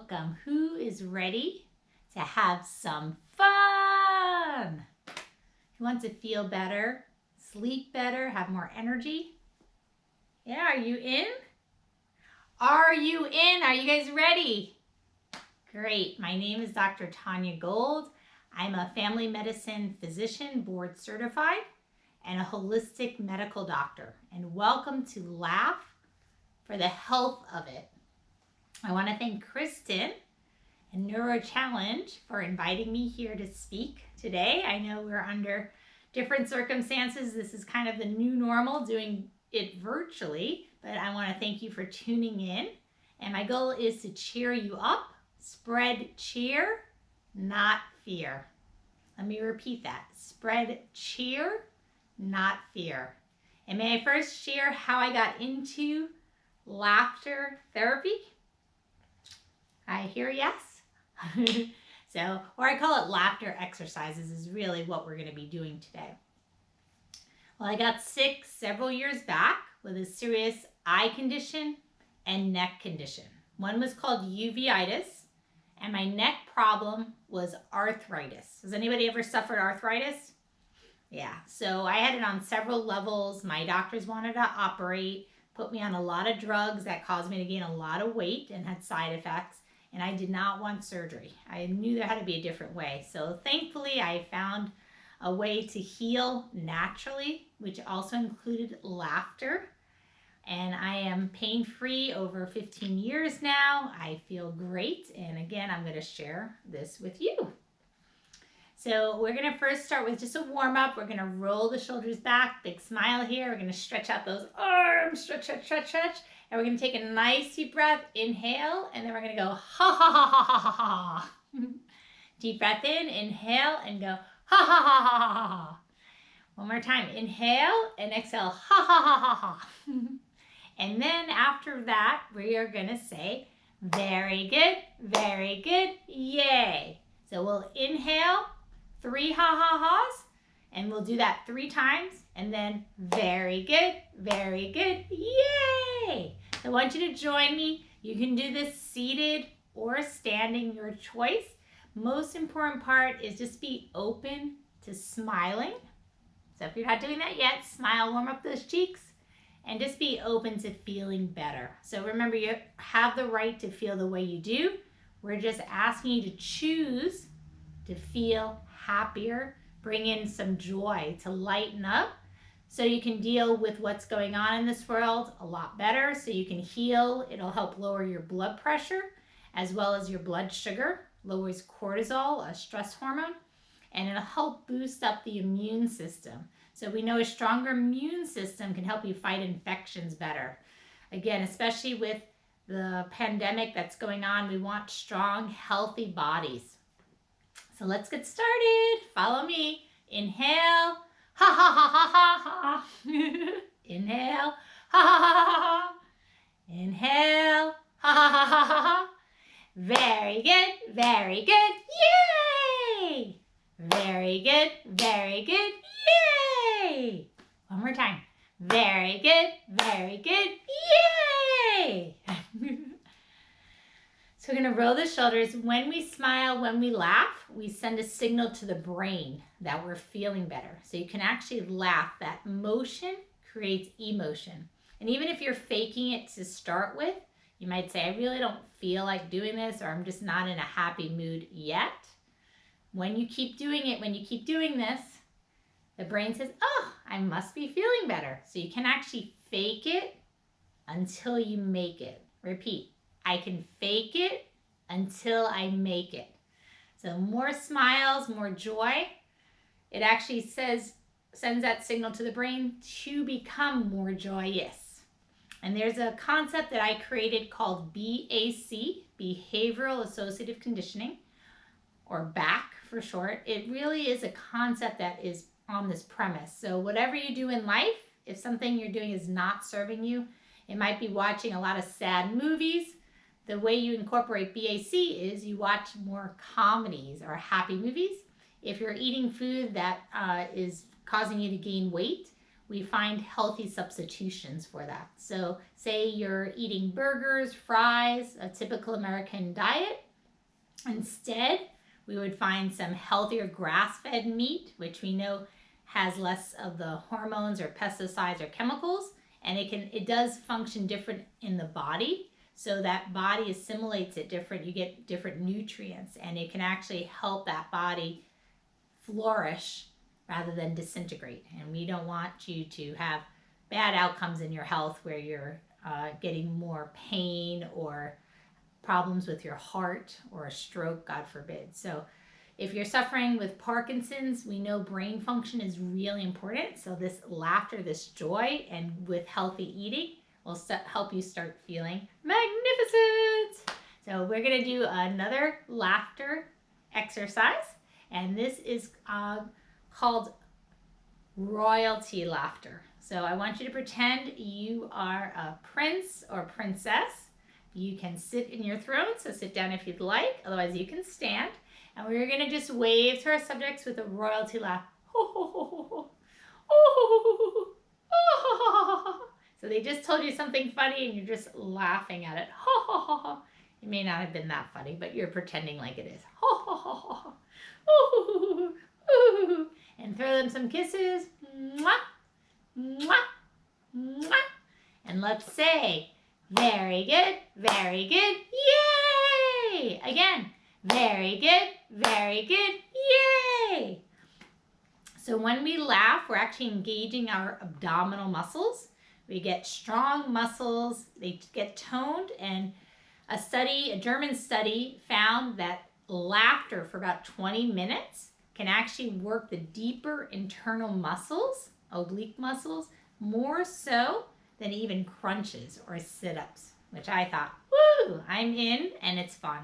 welcome. Who is ready to have some fun? Who wants to feel better, sleep better, have more energy? Yeah, are you in? Are you in? Are you guys ready? Great. My name is Dr. Tanya Gold. I'm a family medicine physician, board certified, and a holistic medical doctor. And welcome to Laugh for the Health of It. I want to thank Kristen and Neuro Challenge for inviting me here to speak today. I know we're under different circumstances. This is kind of the new normal, doing it virtually, but I want to thank you for tuning in. And my goal is to cheer you up, spread cheer, not fear. Let me repeat that. Spread cheer, not fear. And may I first share how I got into laughter therapy? I hear yes. So, or I call it laughter exercises is really what we're going to be doing today. Well, I got sick several years back with a serious eye condition and neck condition. One was called uveitis, and my neck problem was arthritis. Has anybody ever suffered arthritis? Yeah, so I had it on several levels. My doctors wanted to operate, put me on a lot of drugs that caused me to gain a lot of weight and had side effects. And I did not want surgery. I knew there had to be a different way. So thankfully, I found a way to heal naturally, which also included laughter. And I am pain-free over 15 years now. I feel great. And again, I'm going to share this with you. So we're going to first start with just a warm-up. We're going to roll the shoulders back, big smile here. We're going to stretch out those arms, stretch, stretch, stretch, stretch. And we're going to take a nice deep breath, inhale, and then we're going to go ha ha ha ha ha ha ha. Deep breath in, inhale, and go ha ha ha ha ha ha. One more time, inhale and exhale, ha ha ha ha ha. And then after that, we are going to say, very good, yay. So we'll inhale 3 ha ha ha's, and we'll do that 3 times, and then very good, yay. So I want you to join me. You can do this seated or standing, your choice. Most important part is just be open to smiling. So if you're not doing that yet, smile, warm up those cheeks, and just be open to feeling better. So remember, you have the right to feel the way you do. We're just asking you to choose to feel happier, bring in some joy, to lighten up, so you can deal with what's going on in this world a lot better, so you can heal. It'll help lower your blood pressure as well as your blood sugar, lowers cortisol, a stress hormone, and it'll help boost up the immune system. So we know a stronger immune system can help you fight infections better. Again, especially with the pandemic that's going on, we want strong, healthy bodies. So let's get started. Follow me. Inhale. Ha ha ha ha ha ha. Inhale. Ha ha ha ha ha. Inhale. Ha ha ha ha ha. Very good. Yay! Very good. Yay! One more time. Very good. Yay! So we're going to roll the shoulders. When we smile, when we laugh, we send a signal to the brain that we're feeling better. So you can actually laugh. That motion creates emotion. And even if you're faking it to start with, you might say, I really don't feel like doing this, or I'm just not in a happy mood yet. When you keep doing it, when you keep doing this, the brain says, oh, I must be feeling better. So you can actually fake it until you make it. Repeat. I can fake it until I make it. So more smiles, more joy. It actually sends that signal to the brain to become more joyous. And there's a concept that I created called BAC, Behavioral Associative Conditioning, or BAC for short. It really is a concept that is on this premise. So whatever you do in life, if something you're doing is not serving you, it might be watching a lot of sad movies. The way you incorporate BAC is you watch more comedies or happy movies. If you're eating food that is causing you to gain weight, we find healthy substitutions for that. So say you're eating burgers, fries, a typical American diet. Instead, we would find some healthier grass-fed meat, which we know has less of the hormones or pesticides or chemicals, and it does function different in the body, so that body assimilates it different. You get different nutrients, and it can actually help that body flourish rather than disintegrate. And we don't want you to have bad outcomes in your health where you're getting more pain or problems with your heart or a stroke, God forbid. So if you're suffering with Parkinson's, we know brain function is really important. So this laughter, this joy, and with healthy eating will help you start feeling magnificent. So we're going to do another laughter exercise, and this is called royalty laughter. So I want you to pretend you are a prince or princess. You can sit in your throne, so sit down if you'd like, otherwise you can stand. And we're going to just wave to our subjects with a royalty laugh. So they just told you something funny and you're just laughing at it. It may not have been that funny, but you're pretending like it is. And throw them some kisses. And let's say, very good, very good, yay! Again, very good, yay! So when we laugh, we're actually engaging our abdominal muscles. We get strong muscles, they get toned, and a German study found that laughter for about 20 minutes can actually work the deeper internal muscles, oblique muscles, more so than even crunches or sit-ups, which I thought, woo, I'm in, and it's fun.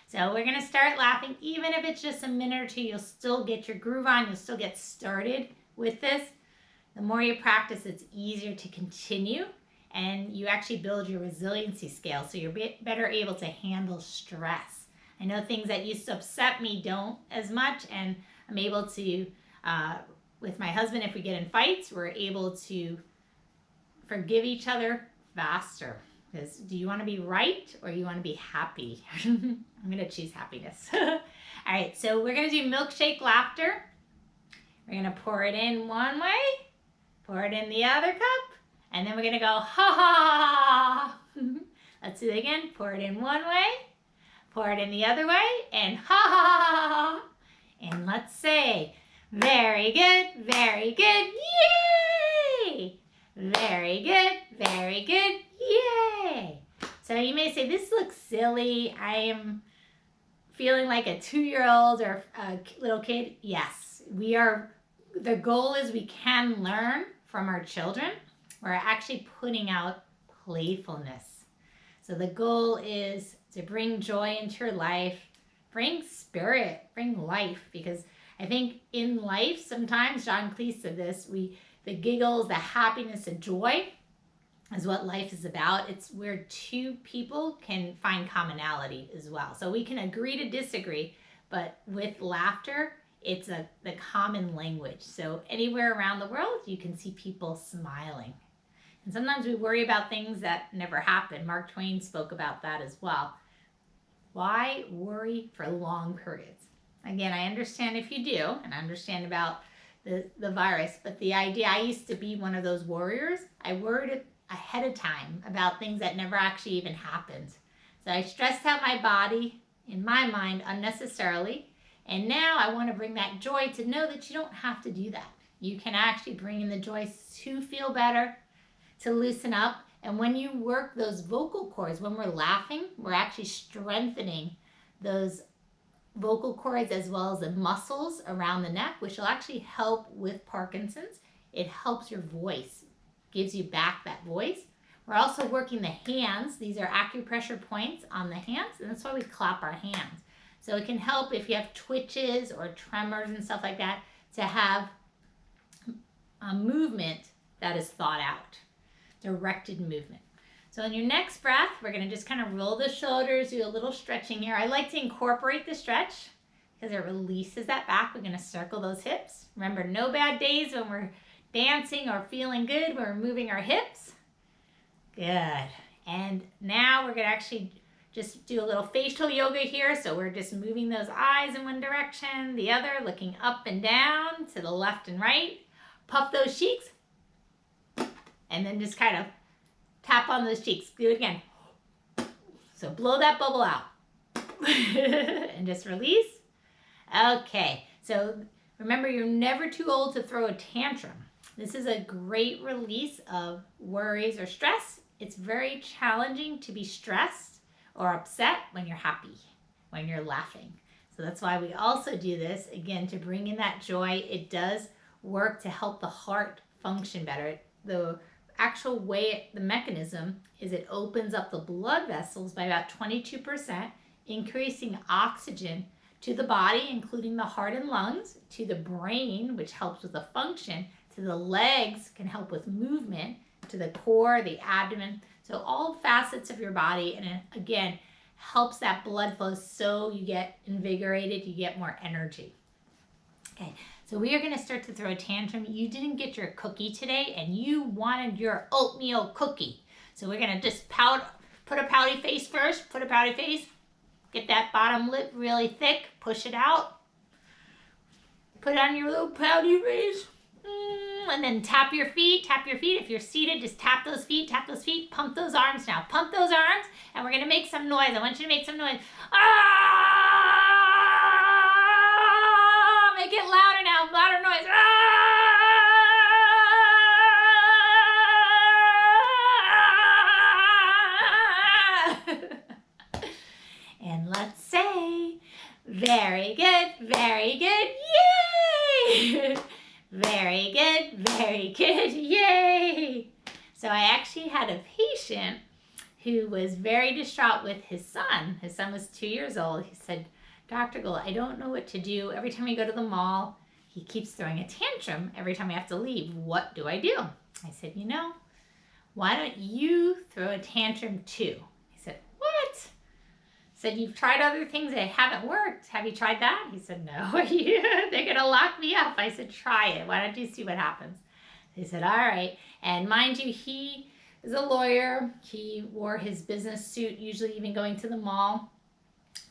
So we're going to start laughing. Even if it's just a minute or two, you'll still get your groove on. You'll still get started with this. The more you practice, it's easier to continue, and you actually build your resiliency scale, so you're better able to handle stress. I know things that used to upset me don't as much, and I'm able to, with my husband, if we get in fights, we're able to forgive each other faster. Because do you want to be right or you want to be happy? I'm going to choose happiness. All right, so we're going to do milkshake laughter. We're going to pour it in one way, pour it in the other cup, and then we're going to go ha ha. Let's do it again. Pour it in one way, pour it in the other way, and ha ha. And let's say, very good, yay! Very good, yay! So you may say, this looks silly. I am feeling like a 2-year-old or a little kid. Yes, we are. The goal is we can learn from our children. We're actually putting out playfulness. So the goal is to bring joy into your life, bring spirit, bring life, because I think in life, sometimes, John Cleese said this, the giggles, the happiness, the joy is what life is about. It's where two people can find commonality as well. So we can agree to disagree, but with laughter, it's the common language. So anywhere around the world, you can see people smiling. And sometimes we worry about things that never happen. Mark Twain spoke about that as well. Why worry for long periods? Again, I understand if you do, and I understand about the virus, but the idea, I used to be one of those warriors. I worried ahead of time about things that never actually even happened. So I stressed out my body, in my mind, unnecessarily, and now I want to bring that joy to know that you don't have to do that. You can actually bring in the joy to feel better, to loosen up, and when you work those vocal cords, when we're laughing, we're actually strengthening those vocal cords as well as the muscles around the neck, which will actually help with Parkinson's. It helps your voice, gives you back that voice. We're also working the hands. These are acupressure points on the hands, and that's why we clap our hands. So it can help if you have twitches or tremors and stuff like that, to have a movement that is thought out, directed movement. So in your next breath, we're going to just kind of roll the shoulders, do a little stretching here. I like to incorporate the stretch because it releases that back. We're going to circle those hips. Remember, no bad days when we're dancing or feeling good. We're moving our hips. Good. And now we're going to actually just do a little facial yoga here. So we're just moving those eyes in one direction, the other, looking up and down to the left and right. Puff those cheeks. And then just kind of tap on those cheeks. Do it again. So blow that bubble out. And just release. Okay. So remember, you're never too old to throw a tantrum. This is a great release of worries or stress. It's very challenging to be stressed or upset when you're happy, when you're laughing. So that's why we also do this, again, to bring in that joy. It does work to help the heart function better. The actual way, the mechanism is it opens up the blood vessels by about 22%, increasing oxygen to the body, including the heart and lungs, to the brain, which helps with the function, to the legs, can help with movement, to the core, the abdomen. So all facets of your body, and it, again, helps that blood flow so you get invigorated, you get more energy. Okay, so we are going to start to throw a tantrum. You didn't get your cookie today, and you wanted your oatmeal cookie. So we're going to just put a pouty face first, put a pouty face, get that bottom lip really thick, push it out, put it on your little pouty face. And then tap your feet. If you're seated, just tap those feet, pump those arms now. Pump those arms, and we're going to make some noise. I want you to make some noise. Ah! Make it louder now, louder noise. Ah! And let's say, very good, yay! Very good, yay! So I actually had a patient who was very distraught with his son. His son was 2 years old. He said, Dr. Gold, I don't know what to do. Every time we go to the mall, he keeps throwing a tantrum every time we have to leave. What do I do? I said, you know, why don't you throw a tantrum too? He said, what? Said, you've tried other things that haven't worked. Have you tried that? He said, no. They're going to lock me up. I said, try it. Why don't you see what happens? He said, all right. And mind you, he is a lawyer. He wore his business suit, usually even going to the mall.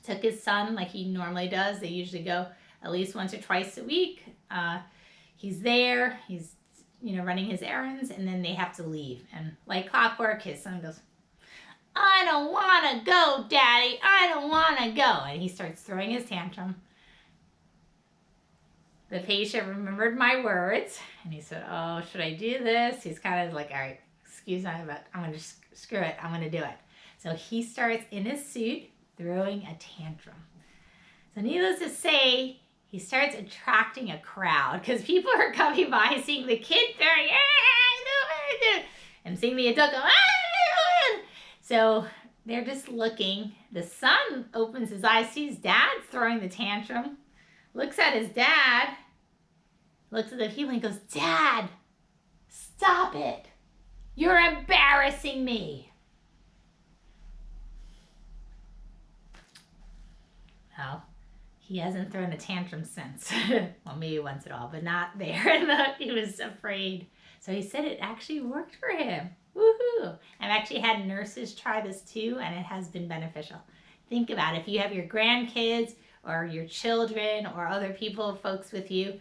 Took his son like he normally does. They usually go at least once or twice a week. He's there. He's, running his errands, and then they have to leave. And like clockwork, his son goes, I don't want to go, Daddy. I don't want to go. And he starts throwing his tantrum. The patient remembered my words, and he said, oh, should I do this? He's kind of like, all right, excuse me, but I'm going to screw it. I'm going to do it. So he starts in his suit throwing a tantrum. So needless to say, he starts attracting a crowd because people are coming by seeing the kid throwing, and seeing the adult go, so they're just looking. The son opens his eyes, sees dad throwing the tantrum, looks at his dad, looks at the people and goes, Dad, stop it. You're embarrassing me. Well, he hasn't thrown a tantrum since. Well, maybe once at all, but not there. He was afraid. So he said it actually worked for him. Woohoo! I've actually had nurses try this too, and it has been beneficial. Think about it. If you have your grandkids or your children or other people, folks with you,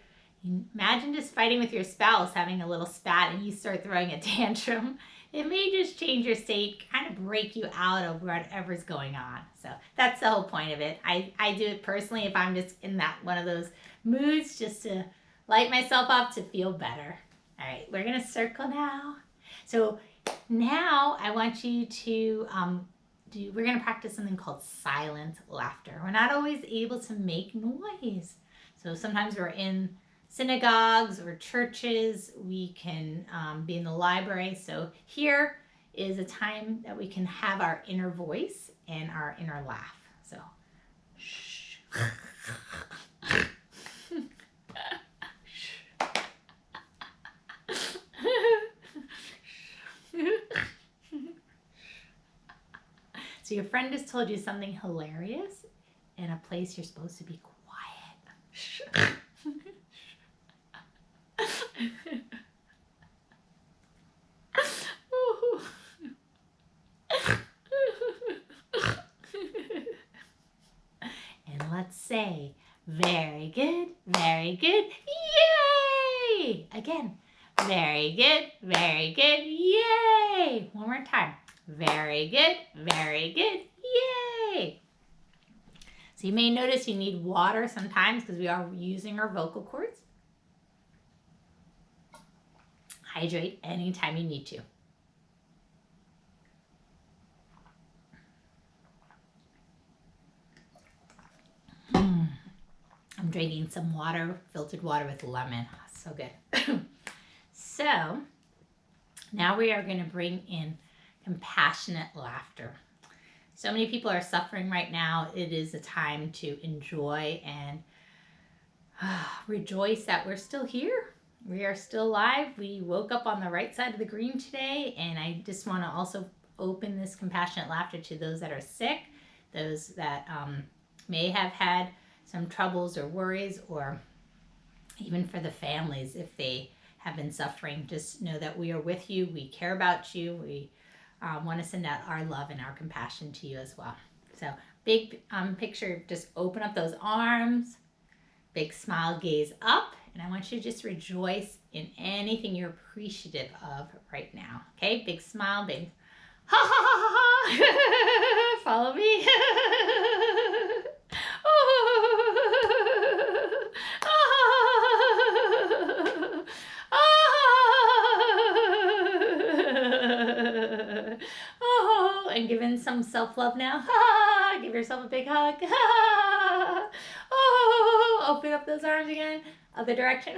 imagine just fighting with your spouse, having a little spat, and you start throwing a tantrum. It may just change your state, kind of break you out of whatever's going on. So that's the whole point of it. I do it personally if I'm just in that one of those moods, just to light myself up to feel better. All right, we're going to circle now. So now I want you to we're going to practice something called silent laughter. We're not always able to make noise. So sometimes we're in synagogues or churches. We can be in the library. So here is a time that we can have our inner voice and our inner laugh. So, shh. So your friend just told you something hilarious in a place you're supposed to be quiet. say, very good, very good, yay! Again, very good, yay! One more time, very good, yay! So you may notice you need water sometimes because we are using our vocal cords. Hydrate anytime you need to. I'm drinking some water, filtered water with lemon. So good. So now we are going to bring in compassionate laughter. So many people are suffering right now. It is a time to enjoy and rejoice that we're still here. We are still alive. We woke up on the right side of the green today, and I just want to also open this compassionate laughter to those that are sick, those that may have had some troubles or worries, or even for the families if they have been suffering. Just know that we are with you. We care about you. We want to send out our love and our compassion to you as well. So big picture, just open up those arms, big smile, gaze up, and I want you to just rejoice in anything you're appreciative of right now. Okay, big smile, big ha ha ha ha ha. Follow me. Oh, and giving some self-love now. Give yourself a big hug. Oh, open up those arms again. Other direction.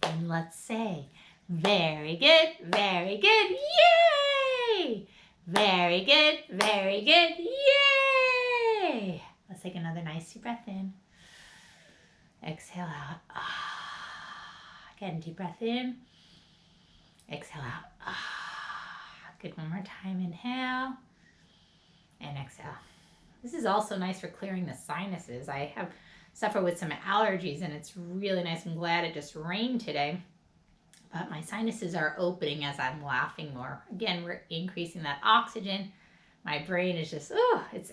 And let's say, very good, yay! Very good, yay! Let's take another nice deep breath in. Exhale out. Again, deep breath in. Exhale out. Good, one more time. Inhale and exhale. This is also nice for clearing the sinuses. I have suffered with some allergies, and it's really nice. I'm glad it just rained today. But my sinuses are opening as I'm laughing more. Again, we're increasing that oxygen. My brain is just, it's